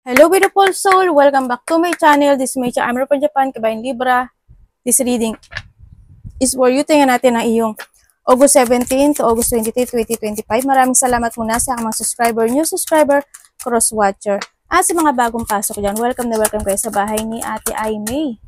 Hello beautiful soul! Welcome back to my channel. This is my channel. I'm from Japan, Kabayan Libra. This reading is for you. Tingnan natin ang iyong August 17 to August 23, 2025. Maraming salamat muna sa mga subscriber, new subscriber, cross-watcher. At sa mga bagong pasok dyan, welcome na welcome kayo sa bahay ni Ate Aimee.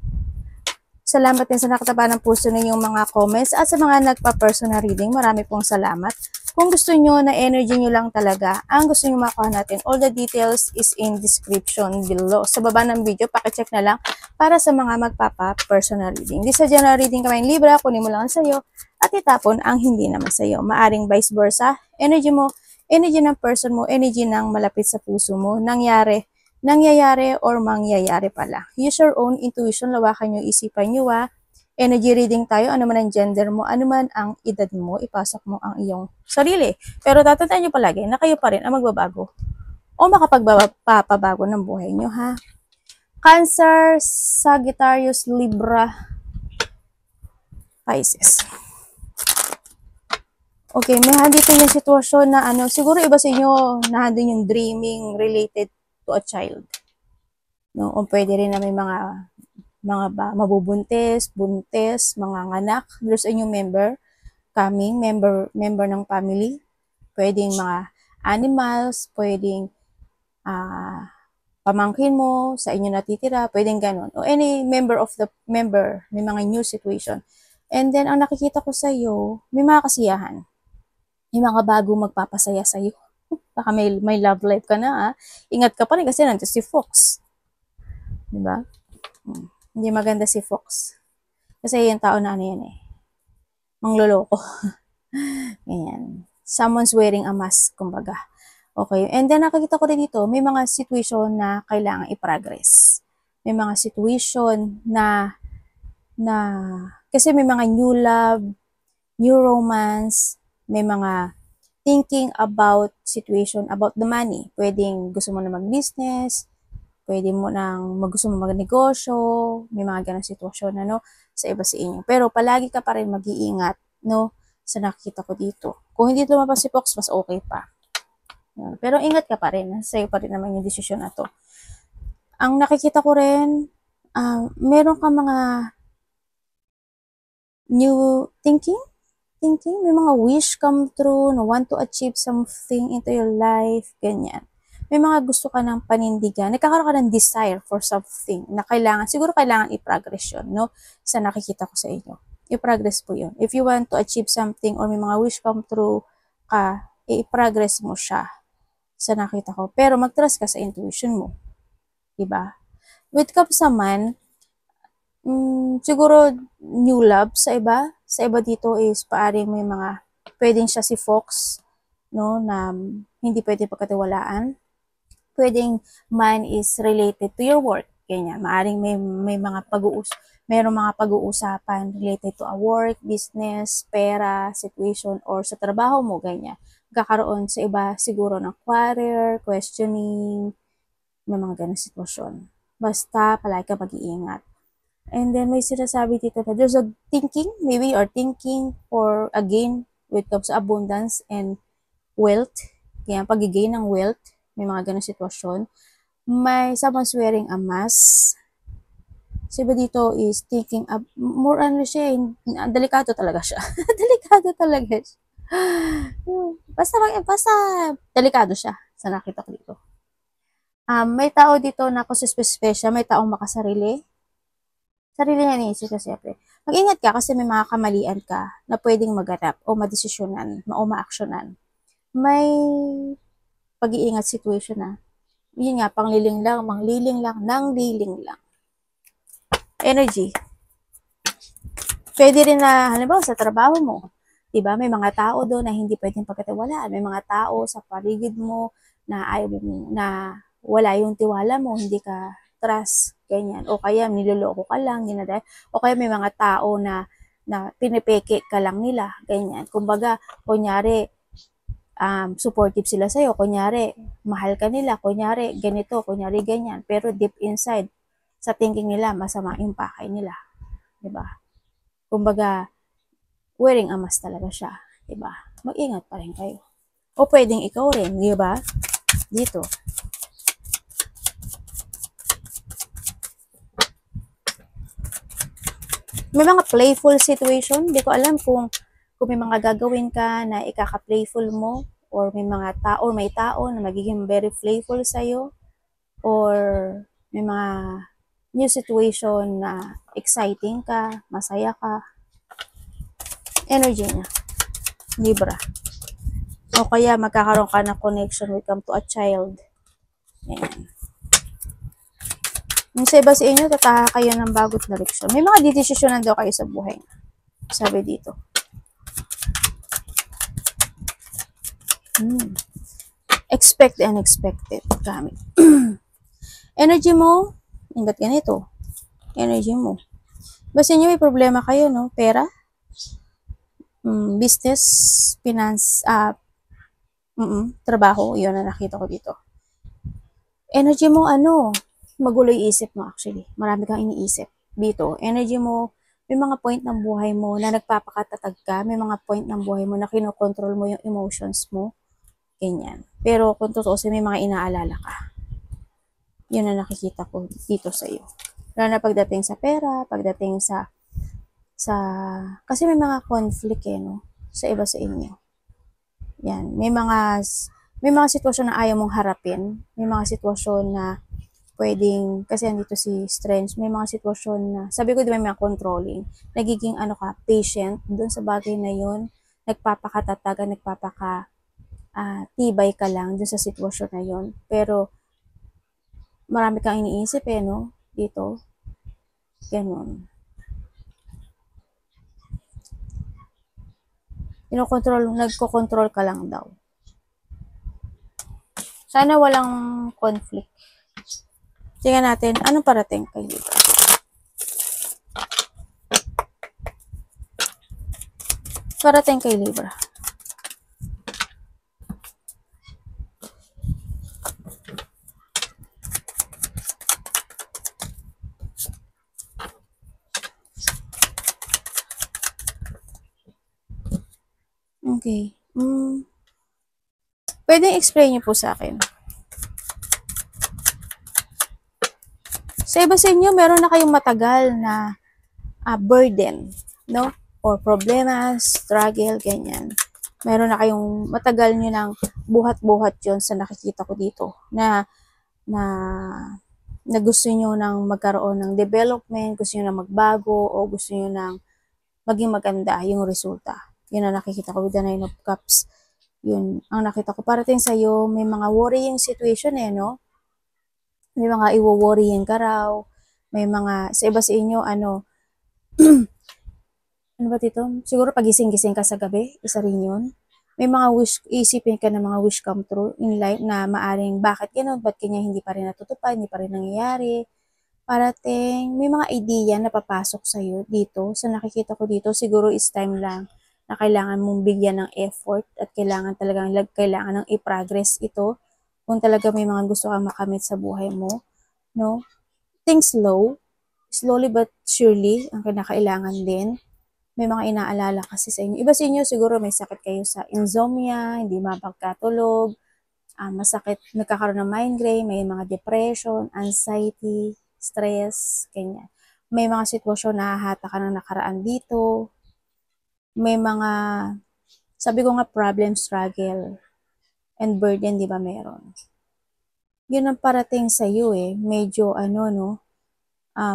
Salamat din sa nakataba ng puso ninyong mga comments at sa mga nagpa-personal reading. Marami pong salamat. Kung gusto nyo na energy nyo lang talaga, ang gusto nyo makuha natin, all the details is in description below. Sa baba ng video, pakicheck na lang para sa mga magpapa-personal reading. Di sa general reading kamay Libra, kunin mo lang sa'yo at itapon ang hindi naman sa'yo. Maaring vice versa, energy mo, energy ng person mo, energy ng malapit sa puso mo, nangyayari or mangyayari pala. Use your own intuition, lawakan nyo, isipan nyo Energy reading tayo, ano man ang gender mo, ano man ang edad mo, ipasok mo ang iyong sarili. Pero tatandaan nyo palagi na kayo pa rin ang magbabago o makapagpapabago ng buhay nyo, ha? Cancer, Sagittarius, Libra, Pisces. Okay, may handito yung sitwasyon na siguro iba sa inyo nandun yung dreaming related to a child. No, o pwede rin na may mga mabubuntis, buntis, mga anak. There's a new member coming, member ng family. Pwedeng mga animals, pwedeng pamangkin mo, sa inyo natitira, pwedeng ganun. O any member, may mga new situation. And then, ang nakikita ko sa iyo, may mga kasiyahan. May mga bago magpapasaya sa iyo. Baka may love life ka na, Ingat ka pa rin kasi nandiyan si Fox. Diba? Hindi maganda si Fox. Kasi yung tao na yan mangloloko. Ganyan. Someone's wearing a mask, kumbaga. Okay. And then, nakikita ko rin dito, may mga situation na kailangan i-progress. May mga situation na kasi may mga new love, new romance, may mga thinking about situation, about the money. Pwedeng gusto mo na mag-business, pwede mo nang gusto mo magnegosyo, may mga ganang sitwasyon sa iba sa inyo. Pero palagi ka pa rin mag-iingat, sa nakikita ko dito. Kung hindi lumabas si Fox, mas okay pa. Pero ingat ka pa rin, sa'yo pa rin naman yung desisyon na to. Ang nakikita ko rin, meron ka mga new thinking, may mga wish come true, want to achieve something into your life, ganyan. May mga gusto ka ng panindigan, nagkakaroon ka ng desire for something na siguro kailangan i-progress yun, sa nakikita ko sa inyo. I-progress po yun. If you want to achieve something or may mga wish come true ka, i-progress mo siya sa nakita ko. Pero mag-trust ka sa intuition mo. Diba? With comes naman, siguro new love sa iba. Sa iba dito is paaring may mga, pwedeng siya si Fox, na hindi pwede pagkatiwalaan. Pwedeng man is related to your work. Ganyan. Maaring may mga mayroong mga pag-uusapan related to a work, business, pera, situation, or sa trabaho mo, ganyan. Kakaroon sa iba siguro ng quarrel, questioning, may mga ganang sitwasyon. Basta, palagi ka mag-iingat. And then, may sinasabi dito na there's a thinking, maybe you're thinking for, again, when it comes to abundance and wealth. Kaya, pag-gain ng wealth, may mga ganang sitwasyon. May someone's wearing a mask. So, iba dito is thinking, more siya, delikado talaga siya. Delikado talaga siya. Basta, delikado siya sa nakita ko dito. May tao dito na special, may taong makasarili. Sarili niya niisip ka siyempre. Mag-ingat ka kasi may mga kamalian ka na pwedeng maganap o madesisyonan, o ma-actionan. May pag-iingat situation na. Yun nga, mangliling lang. Energy. Pwede rin na, halimbawa, sa trabaho mo, diba? May mga tao doon na hindi pwedeng pagkatiwalaan. May mga tao sa paligid mo na wala yung tiwala mo, hindi ka trust, ganyan. O kaya niloloko ka lang, o kaya may mga tao na pinipeke ka lang nila, ganyan. Kumbaga, kunyari, supportive sila sa'yo, kunyari, mahal ka nila, kunyari, ganito, kunyari, ganyan. Pero deep inside, sa thinking nila, masama yung pakay nila. Diba? Kumbaga, wearing a mask talaga siya. Diba? Mag-ingat pa rin kayo. O pwedeng ikaw rin, diba? Dito. May mga playful situation. Hindi ko alam kung may mga gagawin ka na ikaka-playful mo, or may mga tao, may tao na magiging very playful sa'yo, or may mga new situation na exciting ka, masaya ka. Energy niya, Libra. O kaya magkakaroon ka ng connection when it comes to a child. Ayan. Yung sa iba sa inyo, tataha kayo ng bagong direksyon. May mga didesisyonan daw kayo sa buhay. Sabi dito. Expect the unexpected. Gamit. Energy mo, ba't ganito? Energy mo. Basta inyo may problema kayo, no? Pera, business, finance, trabaho, yun na nakita ko dito. Energy mo, magulo yung isip mo actually. Marami kang iniisip dito. Energy mo, may mga point ng buhay mo na nagpapakatatag ka, may mga point ng buhay mo na kinokontrol mo yung emotions mo. Ganyan. Pero kung totoo, may mga inaalala ka. Yun na nakikita ko dito sa iyo. Lalo na pagdating sa pera, pagdating sa kasi may mga conflict no, sa iba sa inyo. Yan, may mga sitwasyon na ayaw mong harapin, may mga sitwasyon na pwedeng, kasi andito si Strange, may mga sitwasyon na, sabi ko di ba may mga controlling, nagiging patient doon sa bagay na yun, nagpapakatataga, tibay ka lang doon sa sitwasyon na yun, pero marami kang iniisip no, dito, ganun. Nagko-control ka lang daw. Sana walang conflict. Tingnan natin, anong parating kay Libra? Parating kay Libra. Okay. Pwedeng explain niyo po sa akin. Sa iba sa inyo, meron na kayong matagal na burden, no? Or problema, struggle, ganyan. Meron na kayong matagal nyo ng buhat-buhat yon sa nakikita ko dito. Na gusto nyo nang magkaroon ng development, gusto nyo nang magbago, o gusto nyo nang maging maganda yung resulta. Yun ang nakikita ko with the 9 of Cups. Yun ang nakita ko. Parating sa'yo, may mga worrying situation no? May mga iwo-worrying ka raw. May mga, sa iba sa inyo, ano ba dito? Siguro pagising-gising ka sa gabi, isa rin yun. May mga wish, isipin ka ng mga wish come true in life na maaring bakit gano'n, ba't kanya hindi pa rin natutupad, hindi pa rin nangyayari. Parating, may mga idea na papasok sa'yo dito. Sa nakikita ko dito, siguro is time lang na kailangan mong bigyan ng effort at kailangan ng i-progress ito. Kung talaga may mga gusto kang makamit sa buhay mo, no? Think slowly but surely ang kinakailangan din. May mga inaalala kasi sa inyo. Iba sa inyo siguro may sakit kayo sa insomnia, hindi mapagkatulog, masakit, nagkakaroon ng migraine, may mga depression, anxiety, stress, ganyan. May mga sitwasyon na hahata ka ng nakaraan dito. May mga, sabi ko nga, problem, struggle, and burden, di ba meron? Yun ang parating sa iyo medyo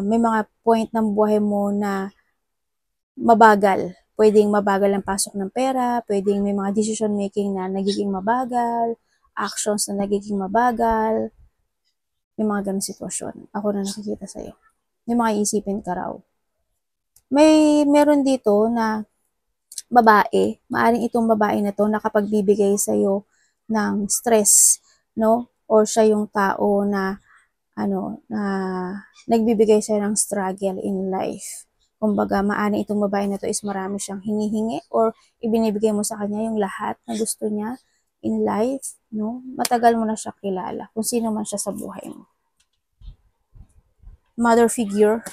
may mga point ng buhay mo na mabagal. Pwedeng mabagal ang pasok ng pera, pwedeng may mga decision making na nagiging mabagal, actions na nagiging mabagal, may mga ganong sitwasyon. Ako na nakikita sa iyo. May mga isipin ka raw. Meron dito na babae, maaring itong babae na to nakapagbibigay sa iyo ng stress, no? Or siya yung tao na na nagbibigay sa ng struggle in life. Kumbaga, maaring itong babae na to is marami siyang hinihingi or ibinibigay mo sa kanya yung lahat na gusto niya in life, no? Matagal mo na siya kilala, kung sino man siya sa buhay mo. Mother figure.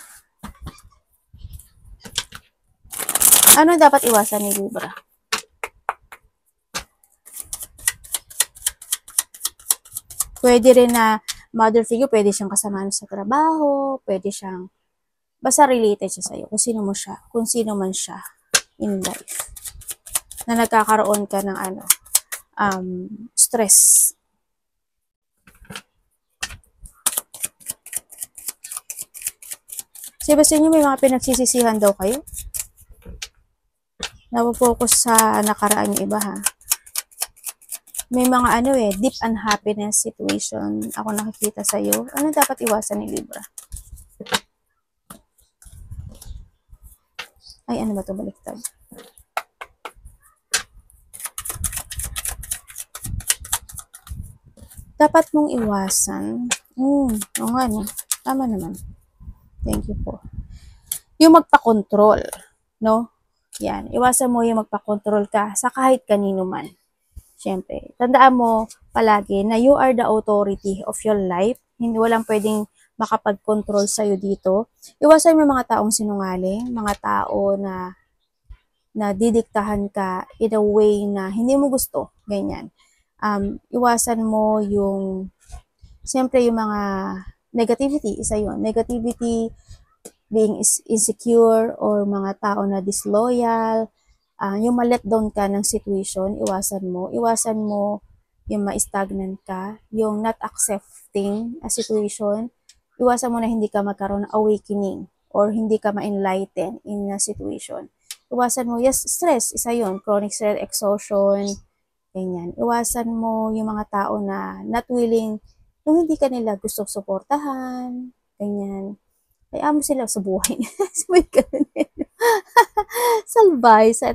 Ano dapat iwasan ni Libra? Pwede rin na mother figure, pwede siyang kasama sa trabaho, pwede siyang Basta related siya sa'yo, kung sino mo siya, kung sino man siya in life. Na nagkakaroon ka ng stress. Kasi ba sa inyo may mga pinagsisisihan daw kayo? Napopokus sa nakaraan yung iba ha. May mga deep unhappiness situation ako nakikita sa'yo. Ano dapat iwasan ni Libra? Ay, ano ba ito? Baliktad. Dapat mong iwasan. Oo nga no. Tama naman. Thank you po. Yung magpa-control. No? Yan. Iwasan mo yung magpa-control ka sa kahit kanino man. Siyempre, tandaan mo palagi na you are the authority of your life. Hindi walang pwedeng makapag-control sa'yo dito. Iwasan mo mga taong sinungaling, mga tao na didiktahan ka in a way na hindi mo gusto. Ganyan. Iwasan mo yung, siyempre yung mga negativity, isa yun. Negativity, being insecure, or mga tao na disloyal, yung ma-let down ka ng situation, iwasan mo. Iwasan mo yung ma-stagnant ka, yung not accepting a situation. Iwasan mo na hindi ka magkaroon ng awakening or hindi ka ma-enlighten in a situation. Iwasan mo, yes, stress, isa yun. Chronic stress, exhaustion, ganyan. Iwasan mo yung mga tao na not willing, yung hindi ka nila gusto suportahan, ganyan. Kaya mo sila sa buhay. Sabay ka salbay sa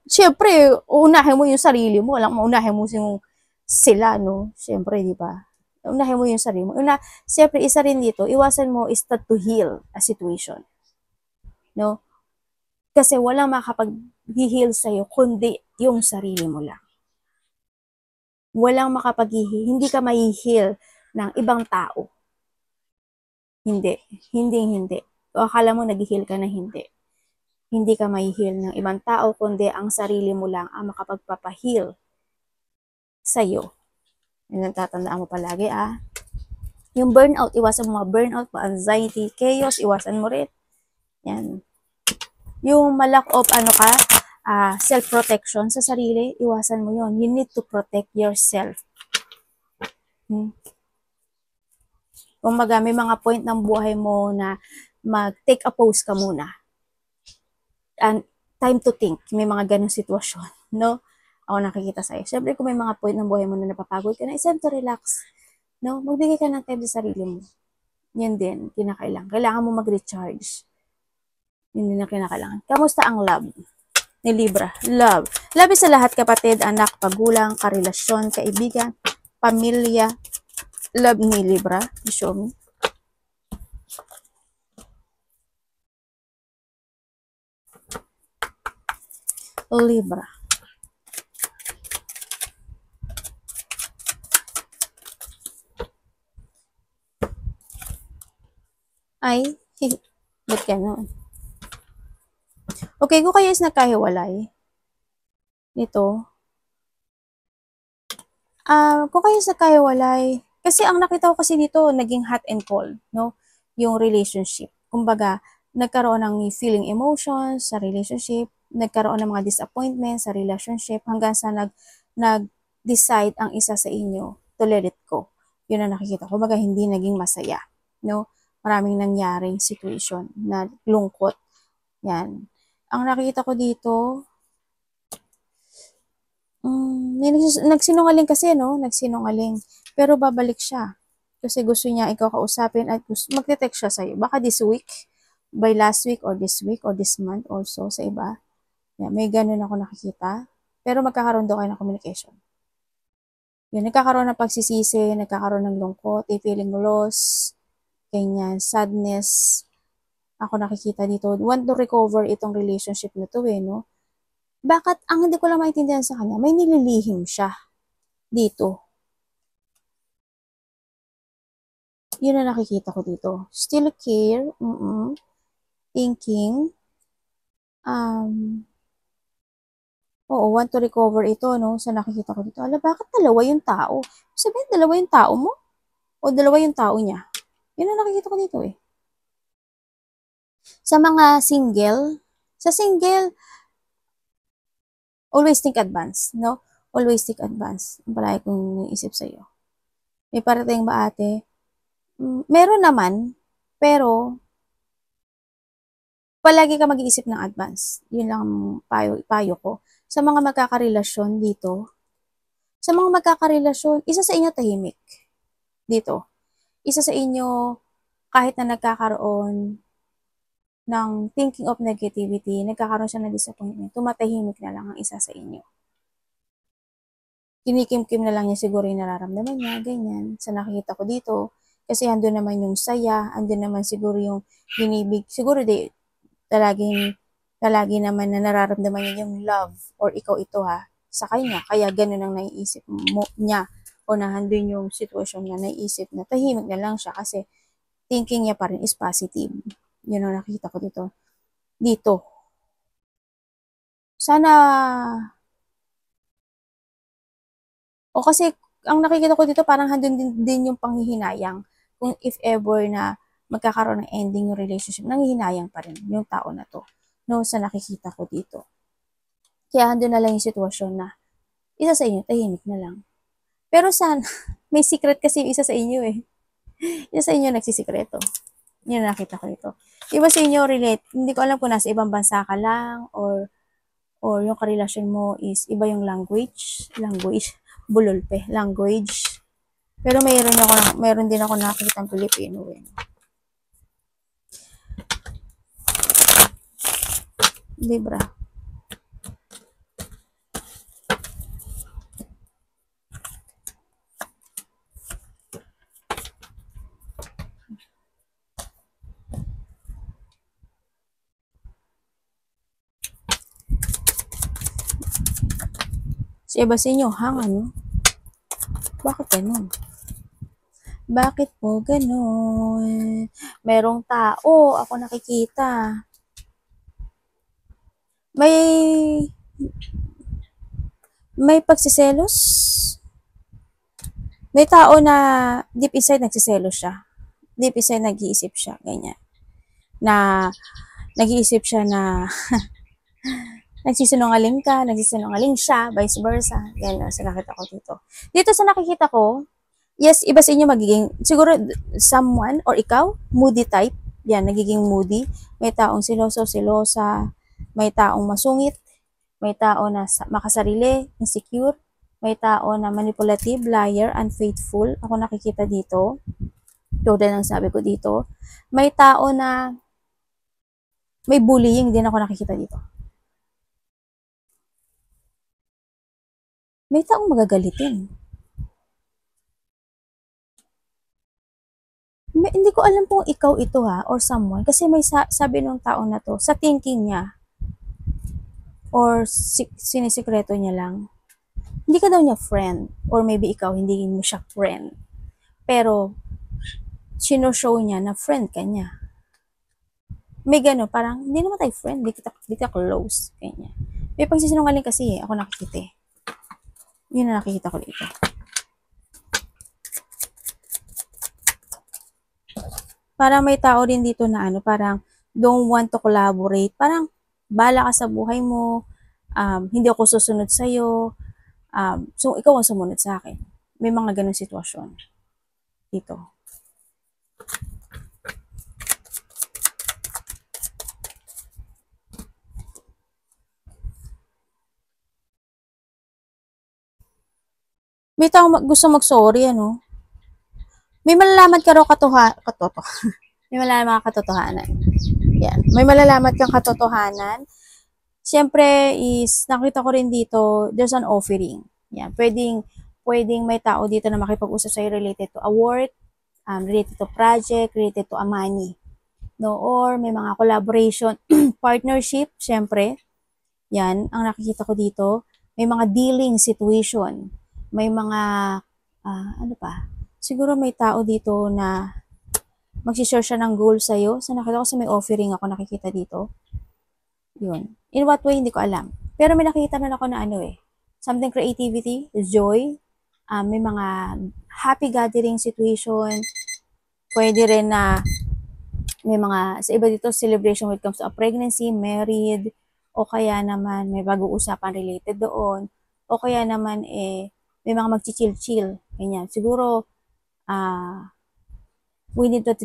syempre, unahin mo yung sarili mo. Walang maunahin mo sila, no? Syempre, di ba? Unahin mo yung sarili mo. Syempre, isa rin dito, iwasan mo is to heal a situation. No? Kasi walang makapag-heal sa'yo, kundi yung sarili mo lang. Walang makapag-heal. Hindi ka mai-heal ng ibang tao. Hindi. Hindi. O akala mo nag-heal ka na hindi. Hindi ka mai-heal ng ibang tao, kundi ang sarili mo lang ang makapagpapahil sa'yo. Yun ang tatandaan mo palagi Yung burnout, iwasan mo mga burnout, anxiety, chaos, iwasan mo rin. Yan. Yung malack of self-protection sa sarili, iwasan mo yun. You need to protect yourself. Kumbaga, may mga point ng buhay mo na mag-take a pause ka muna. And time to think, may mga ganong sitwasyon, no? Ako nakikita sa'yo. Siyempre, kung may mga point ng buhay mo na napapagod ka na, it's time to relax, no? Magbigay ka ng time sa sarili mo. Yan din, kinakailangan. Kailangan mo mag-recharge. Yun din ang kinakailangan. Kamusta ang love ni Libra? Love. Love is sa lahat, kapatid, anak, pagulang, karelasyon, kaibigan, pamilya. Love ni Libra. You show me. Libra. Ay, ba't gano'n? Okay, kung kayo is nagkahiwalay, nito, kung kayo is nagkahiwalay, kasi ang nakita ko kasi dito, naging hot and cold, no? Yung relationship. Kumbaga, nagkaroon ng feeling emotions sa relationship, nagkaroon ng mga disappointments sa relationship, hanggang sa nag-decide ang isa sa inyo to let it go. Yun ang nakikita ko. Kumbaga, hindi naging masaya, no? Maraming nangyaring situation na lungkot. Yan. Ang nakita ko dito, nagsinungaling kasi, no? Nagsinungaling. Pero babalik siya. Kasi gusto niya ikaw kausapin at magte-text siya sa'yo. Baka this week, by last week, or this month also sa iba. Yeah, may ganun ako nakikita. Pero magkakaroon daw kayo ng communication. Yun, nagkakaroon ng pagsisisi, nagkakaroon ng lungkot, feeling loss, ganyan, sadness. Ako nakikita dito, want to recover itong relationship na to no? Bakit, ang hindi ko lang maintindihan sa kanya, may nililihim siya dito. Yun na nakikita ko dito. Still care, thinking, want to recover ito, no? Sa nakikita ko dito. Ala, bakit dalawa yung tao? Sabihin, dalawa yung tao mo? O dalawa yung tao niya? Yun na nakikita ko dito Sa mga single, sa single, always think advance, no? Always think advance. Ang palagi kong naisip sa'yo. May parating ba ate? Meron naman, pero palagi ka mag-iisip ng advance. Yun lang ang payo ko. Sa mga magkakarelasyon dito, sa mga magkakarelasyon, isa sa inyo tahimik. Dito. Isa sa inyo, kahit na nagkakaroon ng thinking of negativity, nagkakaroon siya ng disappointment, tumatahimik na lang ang isa sa inyo. Kinikim-kim na lang niya siguro yung nararamdaman niya, ganyan. Sa nakikita ko dito, kasi andun naman yung saya, andun naman siguro yung binibig, siguro talagi naman na nararamdaman niya yung love, or ikaw ito sa kanya. Kaya ganun ang naiisip niya, o nahandun yung sitwasyon niya, naiisip na tahimik na lang siya kasi thinking niya pa rin is positive. Yun ang nakikita ko dito. Sana, o kasi ang nakikita ko dito parang handun din yung panghihinayang. Kung if ever na magkakaroon ng ending yung relationship, nanghihinayang pa rin yung tao na to. No, sa nakikita ko dito. Kaya handun na lang yung sitwasyon na isa sa inyo, tahimik na lang. Pero sana, may secret kasi yung isa sa inyo eh. Isa sa inyo nagsisikreto. Yun nakita ko dito. Iba sa inyo relate, hindi ko alam kung nasa ibang bansa ka lang or yung karelasyon mo is iba yung language, bulolpe, language. Pero mayroon din ako nakita ng Pilipino eh. Libra. Si iba sa inyo, ano? Bakit ganun? Bakit po ganun? Merong tao, ako nakikita. May pagsiselos. May tao na deep inside nagsiselos siya. Deep inside nag-iisip siya, ganyan. Na nag-iisip siya na nagsisinungaling siya, vice versa. Ganyan, sa nakita ko dito. Dito sa nakikita ko, yes, iba sa inyo magiging, siguro someone or ikaw, moody type. Yan, nagiging moody. May taong silosa, may taong masungit, may tao na makasarili, insecure, may tao na manipulative, liar, unfaithful. Ako nakikita dito. Total ang sabi ko dito. May tao na may bullying din ako nakikita dito. May taong magagalitin. Hindi ko alam kung ikaw ito or someone. Kasi may sabi ng tao na to, sa thinking niya, or sinisikreto niya lang, hindi ka daw niya friend. Or maybe ikaw, hindi mo siya friend. Pero, sino-show niya na friend ka niya. May gano'n, parang, hindi naman tayo friend, di kita close. Kanya. May pagsisinungaling kasi ako nakikita eh. Yun na nakikita ko dito. Parang may tao din dito na parang don't want to collaborate. Parang bala ka sa buhay mo, hindi ako susunod sa'yo, so ikaw ang sumunod sa akin. May mga ganun sitwasyon dito. May tao gusto mag-sorry, May malalaman ka raw May malalaman ka katotohanan. Yan. May malalaman kang katotohanan. Siyempre is, nakita ko rin dito, there's an offering. Yan. Pwedeng may tao dito na makipag-usap sa'yo related to a work, related to project, related to a money. No? Or may mga collaboration, partnership, siyempre. Yan, ang nakikita ko dito. May mga dealing situation. May mga, ano pa? Siguro may tao dito na magsishare siya ng goal sa'yo. So, nakita ko sa may offering ako nakikita dito. Yun. In what way, hindi ko alam. Pero may nakikita na ako na something creativity, joy, may mga happy gathering situation. Pwede rin na may mga, sa iba dito, celebration when it comes to a pregnancy, married, o kaya naman may pag-uusapan related doon, o kaya naman may mga mag-chill-chill, ganyan. Siguro, within 3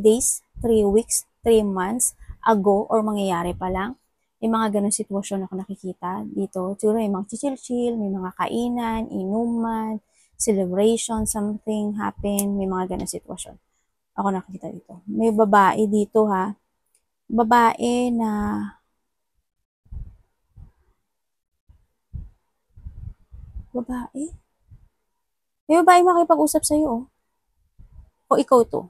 days, 3 weeks, 3 months ago, or mangyayari pa lang, may mga ganun sitwasyon ako nakikita dito. Siguro may mga chill-chill, may mga kainan, inuman, celebration, something happen, may mga ganun sitwasyon ako nakikita dito. May babae dito ha. Babae na babae? May babae makipag-usap sa'yo oh. O ikaw to.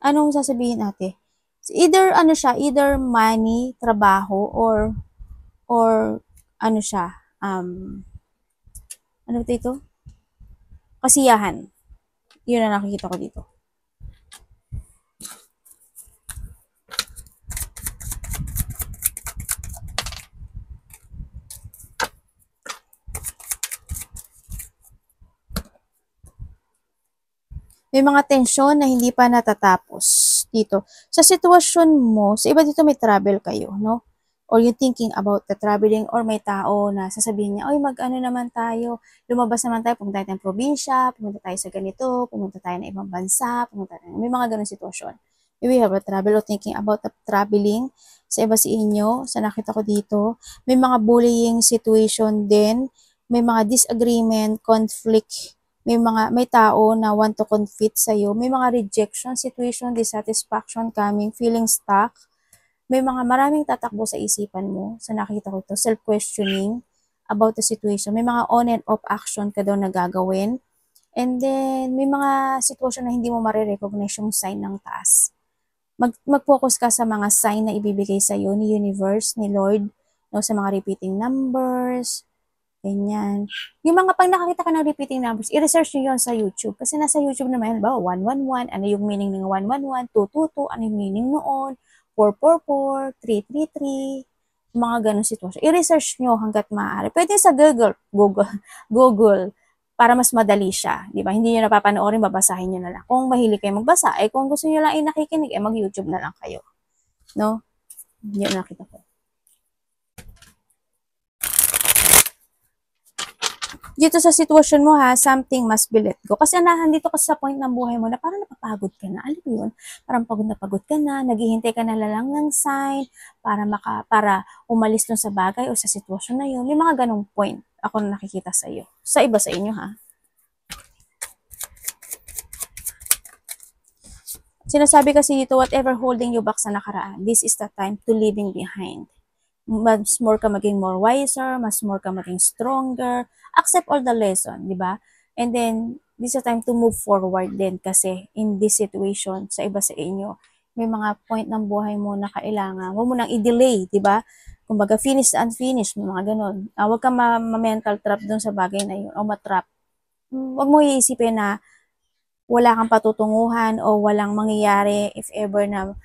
Anong sasabihin natin? Either ano siya, either money, trabaho, or ano siya, ano ito? Kasiyahan. Yun na nakikita ko dito. May mga tensyon na hindi pa natatapos dito. Sa sitwasyon mo, sa iba dito may travel kayo, no? Or you're thinking about the traveling, or may tao na sasabihin niya, oy, mag-ano naman tayo, lumabas naman tayo, pumunta tayo ng probinsya, pumunta tayo sa ganito, pumunta tayo ng ibang bansa, may mga ganun sitwasyon. Maybe you have a travel or thinking about the traveling. Sa iba sa inyo, sa nakita ko dito, may mga bullying situation din, may mga disagreement, conflict, may tao na want to compete sa iyo, may mga rejection situation, dissatisfaction coming, feeling stuck, may mga maraming tatakbo sa isipan mo, sa nakita ko ito, self-questioning about the situation, may mga on and off action ka daw na gagawin, and then may mga sitwasyon na hindi mo marirecognize yung sign ng taas. Mag-focus ka sa mga sign na ibibigay sa iyo ni universe, ni Lord, no, sa mga repeating numbers, ganyan. Yung mga pag nakakita ka ng repeating numbers, i-research nyo yun sa YouTube. Kasi nasa YouTube naman, ba 111, ano yung meaning ng 111, 222, ano yung meaning noon, 444, 333, mga ganong sitwasyon. I-research nyo hanggat maaari. Pwede sa Google, para mas madali siya. Di ba? Hindi nyo napapanoorin, babasahin nyo na lang. Kung mahilig kayo magbasa, kung gusto nyo lang nakikinig, mag-YouTube na lang kayo. No? Yun nakita ko. Dito sa sitwasyon mo ha, something must be let go. Kasi nandito ka sa point ng buhay mo na parang napapagod ka na. Alam mo yun? Parang pagod na pagod ka na, naghihintay ka na lang ng sign para umalis dun sa bagay o sa sitwasyon na yun. May mga ganong point ako na nakikita sa iyo. Sa iba sa inyo ha. Sinasabi kasi dito, whatever holding you back sa nakaraan, this is the time to leaving behind. Mas more ka maging more wiser, mas more ka maging stronger, accept all the lesson, di ba? And then, this is a time to move forward din kasi in this situation, sa iba sa inyo, may mga point ng buhay mo na kailangan, huwag mo nang i-delay, di ba? Kumbaga, finish and unfinished, mga ganun. Huwag ka ma-mental trap dun sa bagay na yun, o matrap. Huwag mo iisipin na wala kang patutunguhan o walang mangyayari if ever na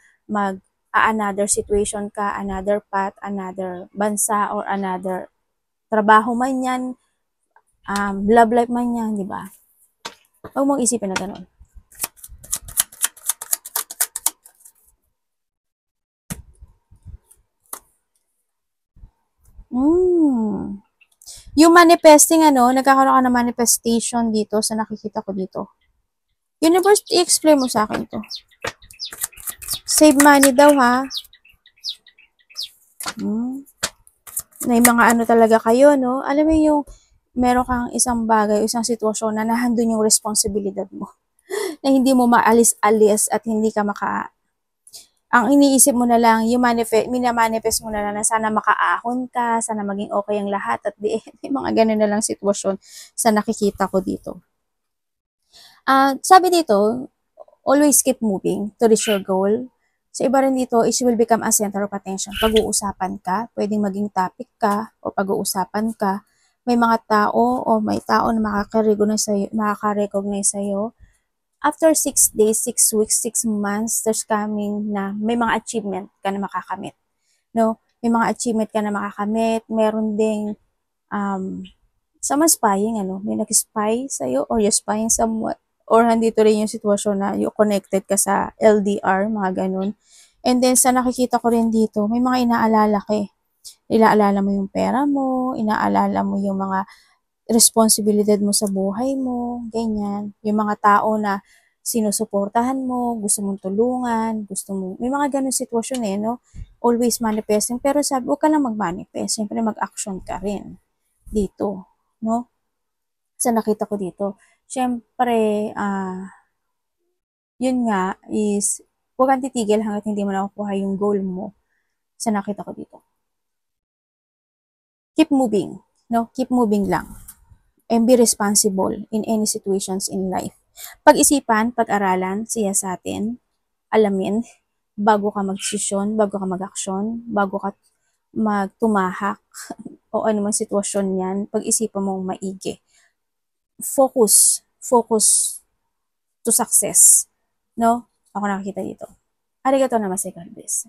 another situation ka, another path, another bansa, or another trabaho man yan, love life man yan, di ba? Huwag mong isipin na gano'n. Yung manifesting, nagkakaroon ka ng manifestation dito sa nakikita ko dito. Universe, i-explain mo sa akin to. Save money daw, ha? May mga talaga kayo, no? Alam mo yung meron kang isang bagay, isang sitwasyon na nahandun yung responsibilidad mo. Na hindi mo maalis-alis at hindi ka ang iniisip mo na lang, yung minamanifest mo na lang na sana makaahon ka, sana maging okay ang lahat at di mga ganun na lang sitwasyon sa nakikita ko dito. Sabi dito, always keep moving to reach your goal. Sa iba rin dito, it will become a center of attention. Pag-uusapan ka, pwedeng maging topic ka, o pag-uusapan ka, may mga tao o may tao na makaka-recognize sa'yo. After 6 days, 6 weeks, 6 months, there's coming na may mga achievement ka na makakamit. No? May mga achievement ka na makakamit. Meron ding someone spying, may nag-spy sa'yo or you're spying someone. or nandito rin yung sitwasyon na you connected ka sa LDR, mga ganun. And then, sa nakikita ko rin dito, may mga inaalala ka eh. Inaalala mo yung pera mo, inaalala mo yung mga responsibilidad mo sa buhay mo, ganyan. Yung mga tao na sinusuportahan mo, gusto mong tulungan, gusto mo, may mga ganun sitwasyon eh, no? Always manifesting. Pero sabi, huwag ka lang mag-manifest. Siyempre, mag-action ka rin dito, no? Sa nakita ko dito. Siyempre, yun nga is, huwag kang titigil hanggat hindi mo nakukuha yung goal mo sa nakita ko dito. Keep moving, no? Keep moving lang. And be responsible in any situations in life. Pag-isipan, pag-aralan, siya sa atin, alamin, bago ka mag-desisyon, bago ka mag-aksyon, bago ka magtumahak, o anumang sitwasyon yan, pag-isipan mong maigi. Focus to success. No? Ako nakakita dito. Arigatou namaste, God bless.